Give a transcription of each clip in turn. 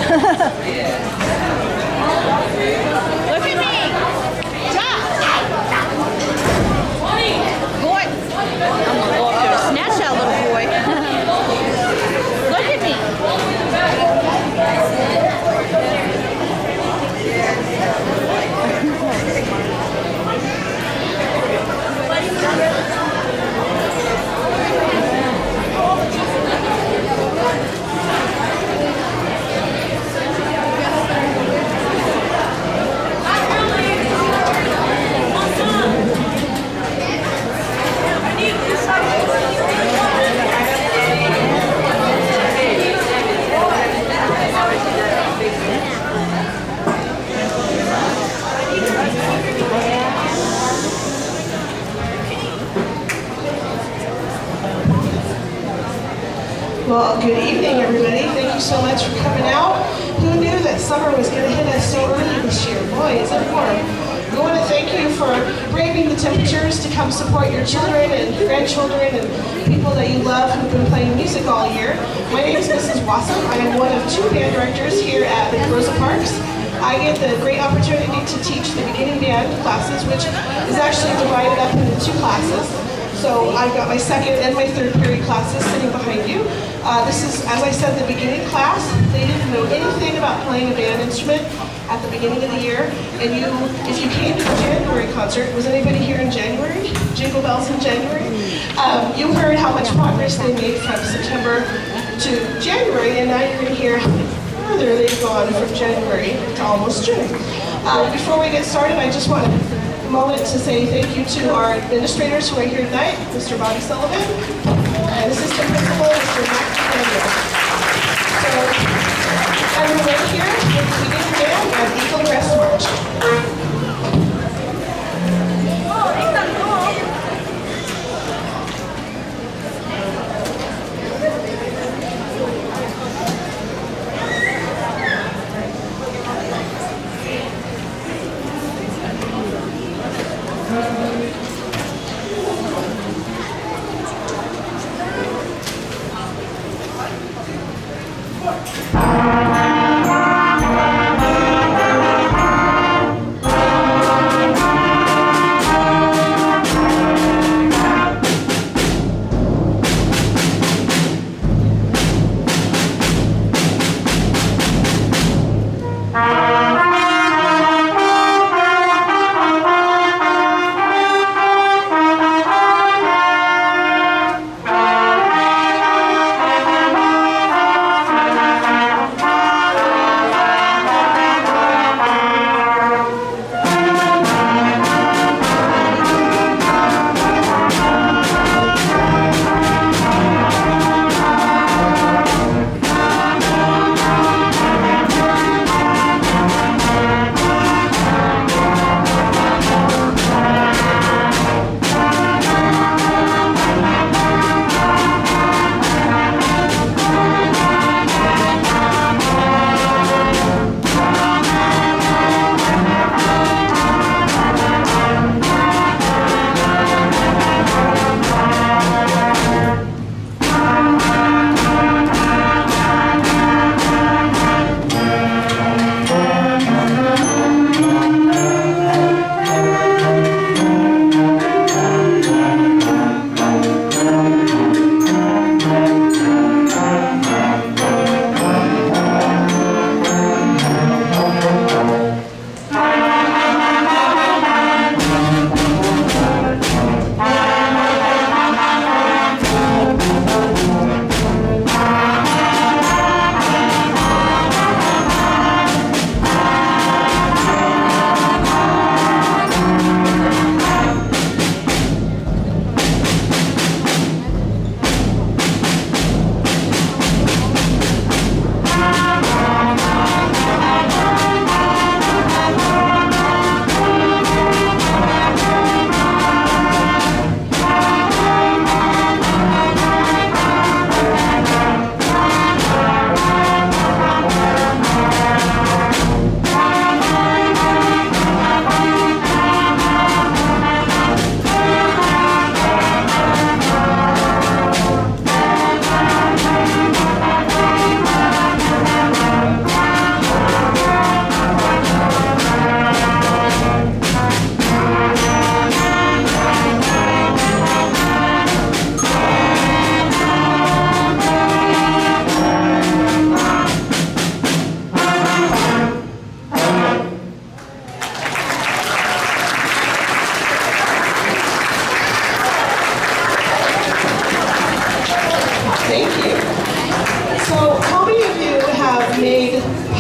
Look at me. Stop. Boy. I'm gonna go up there and snatch that little boy. Look at me. Well, good evening, everybody. Thank you so much for coming out. Who knew that summer was going to hit us so early this year? Boy, is it warm. We want to thank you for braving the temperatures to come support your children and grandchildren and people that you love who've been playing music all year. My name is Mrs. Wassam. I am one of 2 band directors here at Rosa Parks. I get the great opportunity to teach the beginning band classes, which is actually divided up into 2 classes. So I've got my second and my third period classes sitting behind you. This is, as I said, the beginning class. They didn't know anything about playing a band instrument at the beginning of the year. And if you came to the January concert, was anybody here in January? Jingle bells in January? You heard how much progress they made from September to January, and now you're going to hear how much further they've gone from January to almost June. Before we get started, I just want to moment to say thank you to our administrators who are here tonight, Mr. Bobby Sullivan, and Assistant Principal, Mr. Matt Daniel. So, everyone here with the beginning band and Eagle Crest March.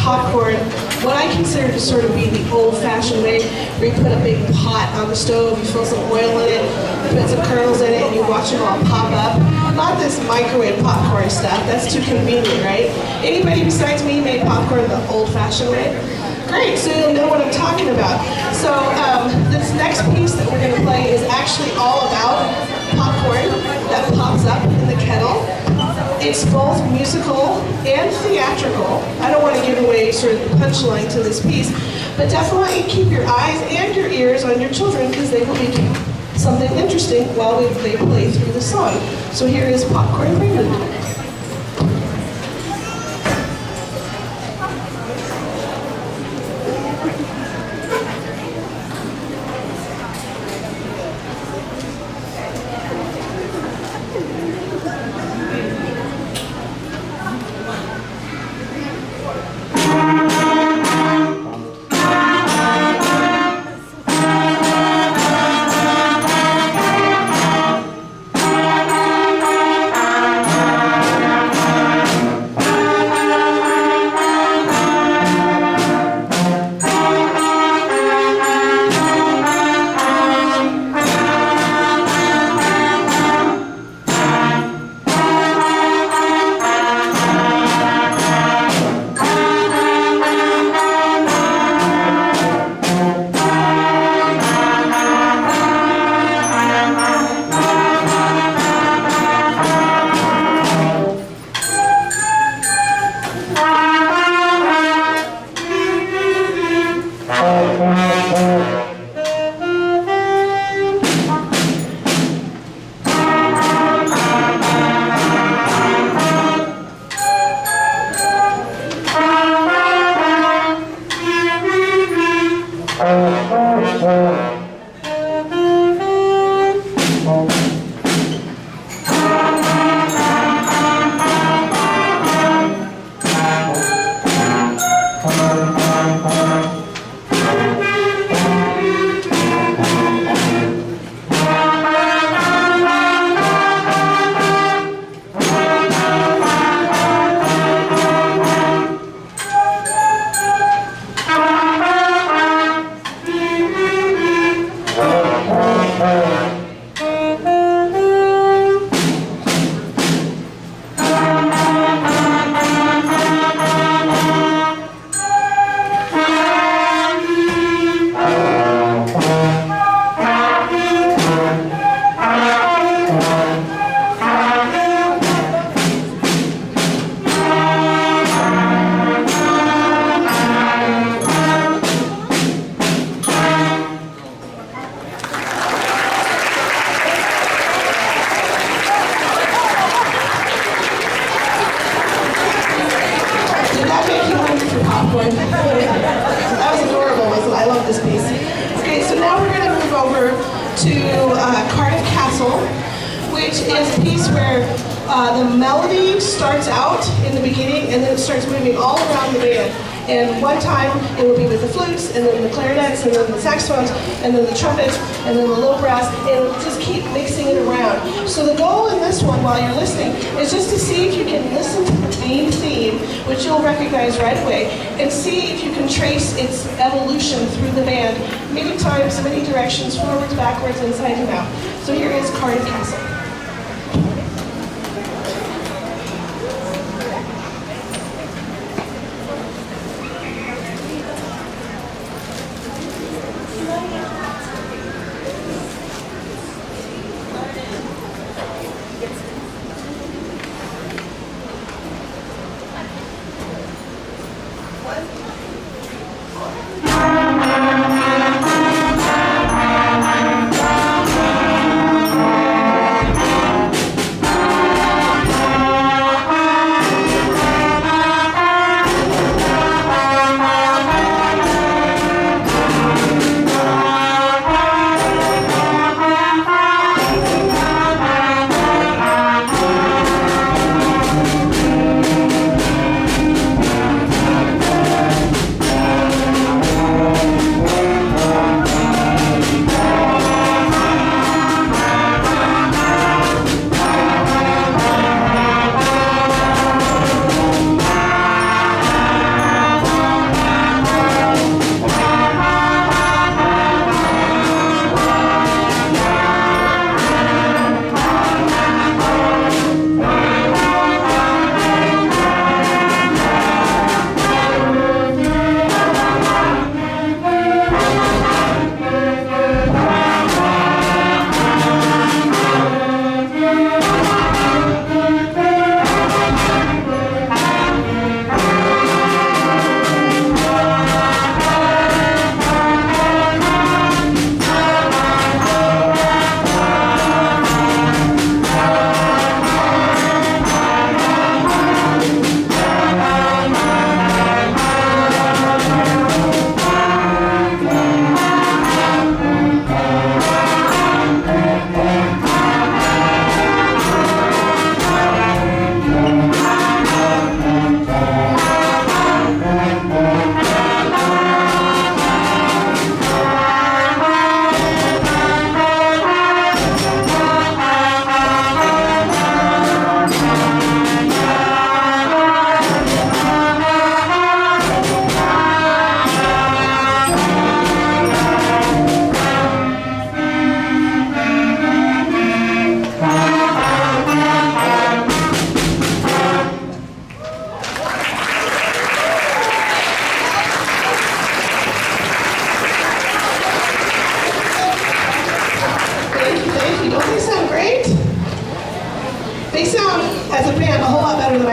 popcorn, what I consider to sort of be the old-fashioned way, where you put a big pot on the stove, you fill some oil in it, you put some kernels in it, and you watch them all pop up. Not this microwave popcorn stuff, that's too convenient, right? Anybody besides me made popcorn the old-fashioned way? Great, so you'll know what I'm talking about. So this next piece that we're gonna play is actually all about popcorn that pops up in the kettle. It's both musical and theatrical. I don't want to give away sort of the punchline to this piece, but definitely keep your eyes and your ears on your children because they will be doing something interesting while they play through the song. So here is Popcorn Prelude. That was adorable, wasn't it? I love this piece. Okay, so now we're going to move over to Cardiff Castle, which is a piece where the melody starts out in the beginning and then it starts moving all around the band. And one time it will be with the flutes, and then the clarinets, and then the saxophones, and then the trumpets, and then the little brass, and just keep mixing it around. So the goal in this one, while you're listening, is just to see if you can listen to the main theme, which you'll recognize right away, and see if you can trace its evolution through the band, many times, many directions, forwards, backwards, inside and out. So here is Cardiff Castle.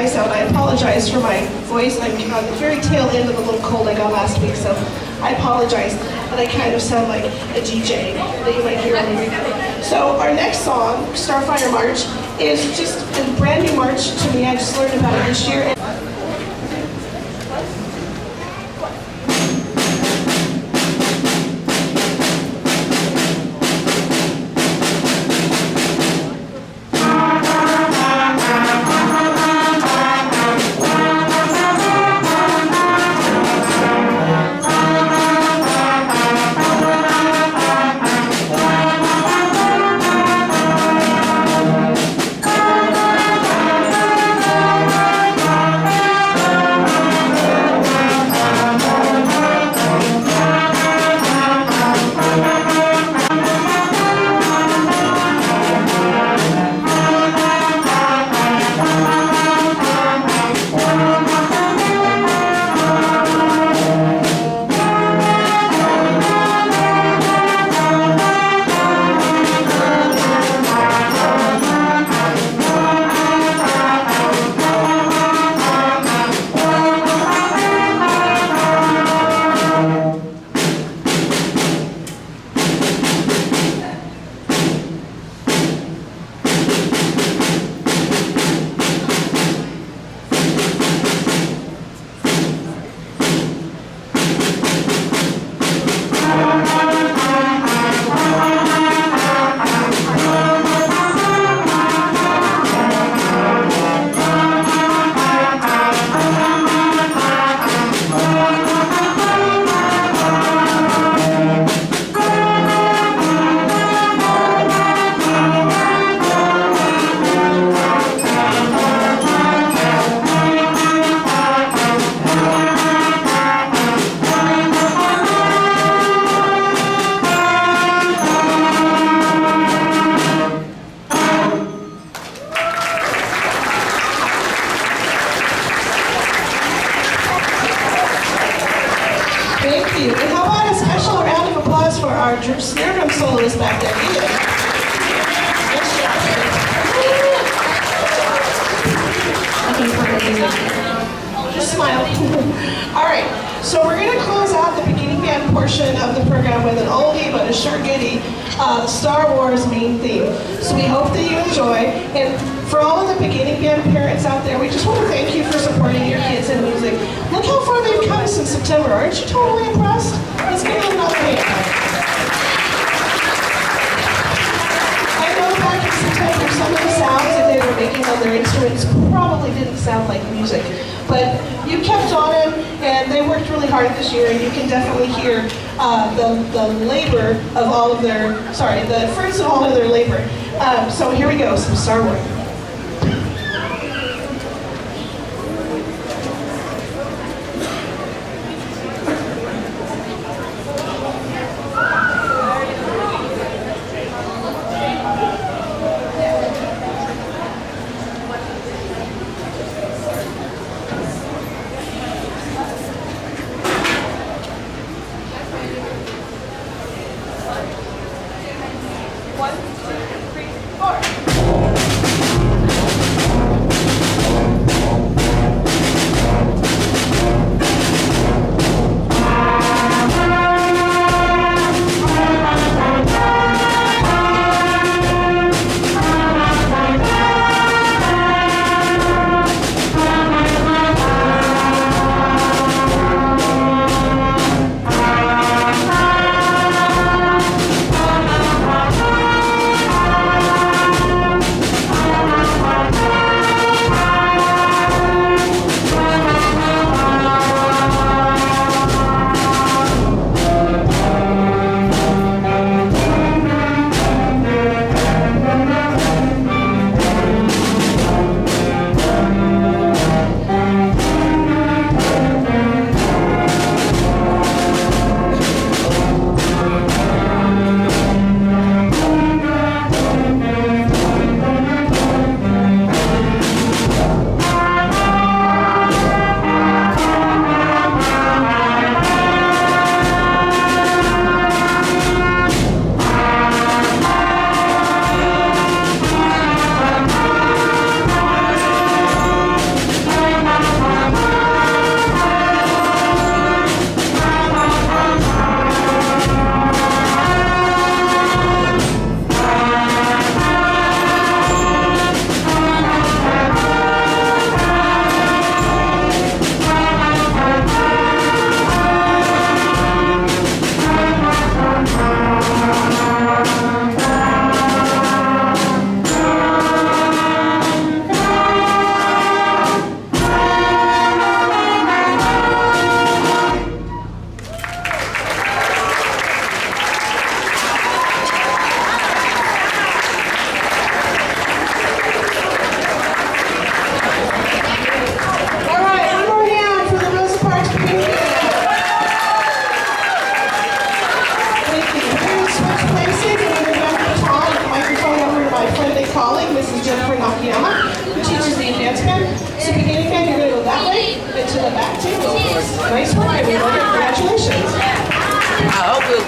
voice out. I apologize for my voice. I'm on the very tail end of a little cold I got last week, so I apologize that I kind of sound like a DJ that you might hear on the radio. So our next song, Starfire March, is just a brand new march to me. I just learned about it this year. Thank you. And how about a special round of applause for our snare drum soloist back there, Ian. Just smile. All right, so we're going to close out the beginning band portion of the program with an oldie but a sure goodie, Star Wars main theme. So we hope that you enjoy. And for all of the beginning band parents out there, we just want to thank you for supporting your kids in music. Look how far they've come since September. Aren't you totally impressed? Let's give them another hand. I know back in September, some of the sounds that they were making on their instruments probably didn't sound like music. But you kept on it, and they worked really hard this year, and you can definitely hear the labor of all of their, the fruits of all of their labor. So here we go, some Star Wars. One, two, three, four.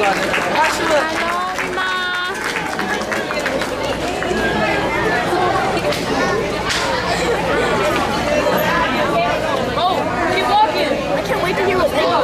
Oh, keep walking. I can't wait to hear what they go.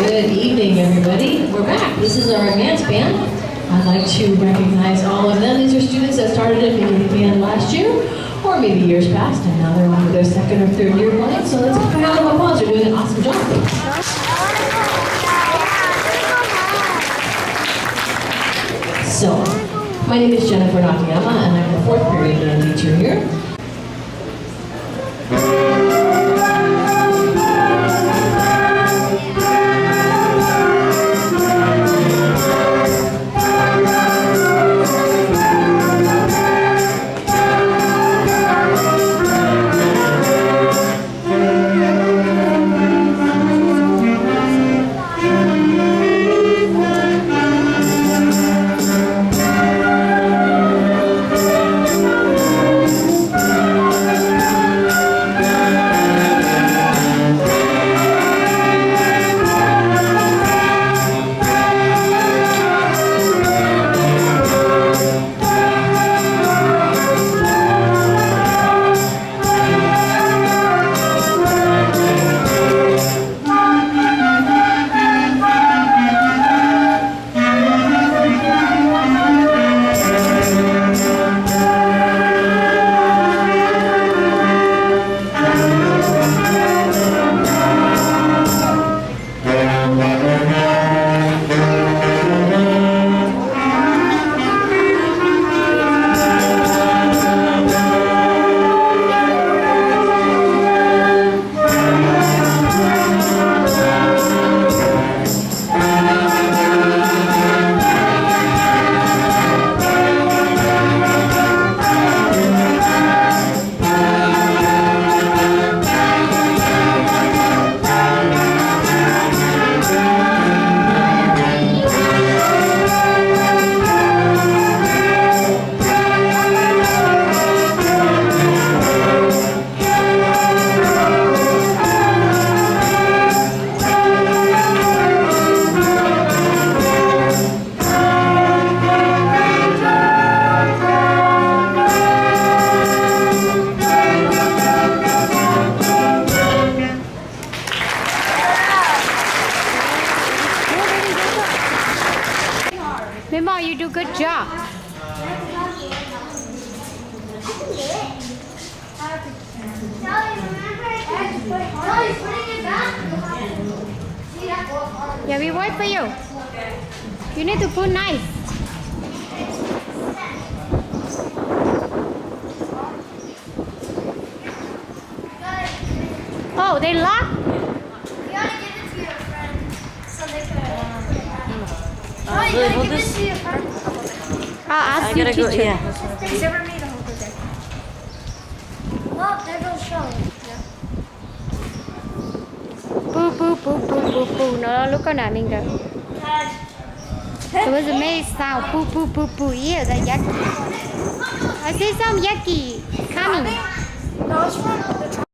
Good evening, everybody. We're back. This is our advanced band. I'd like to recognize all of them. These are students that started at maybe the band last year, or maybe years past, and now they're on to their second or third year playing. So let's give a round of applause. They're doing an awesome job. So, my name is Jennifer Nakayama, and I'm the fourth period band teacher here. Memo, you do good job. Yeah, we wait for you. You need to put nice. Oh, they lock? You gotta give it to your friend so they can. No, you gotta give it to your friend. I'll ask I you, gotta go. teacher. Yeah. Never made a whole project. Well, there goes Shelley. Boo, boo, boo, boo, boo, boo. Nó lúc con nào mình được. It was a maze sound. Boo, boo, boo, boo. Yeah, the yaki. I see some yaki coming. No, it's from the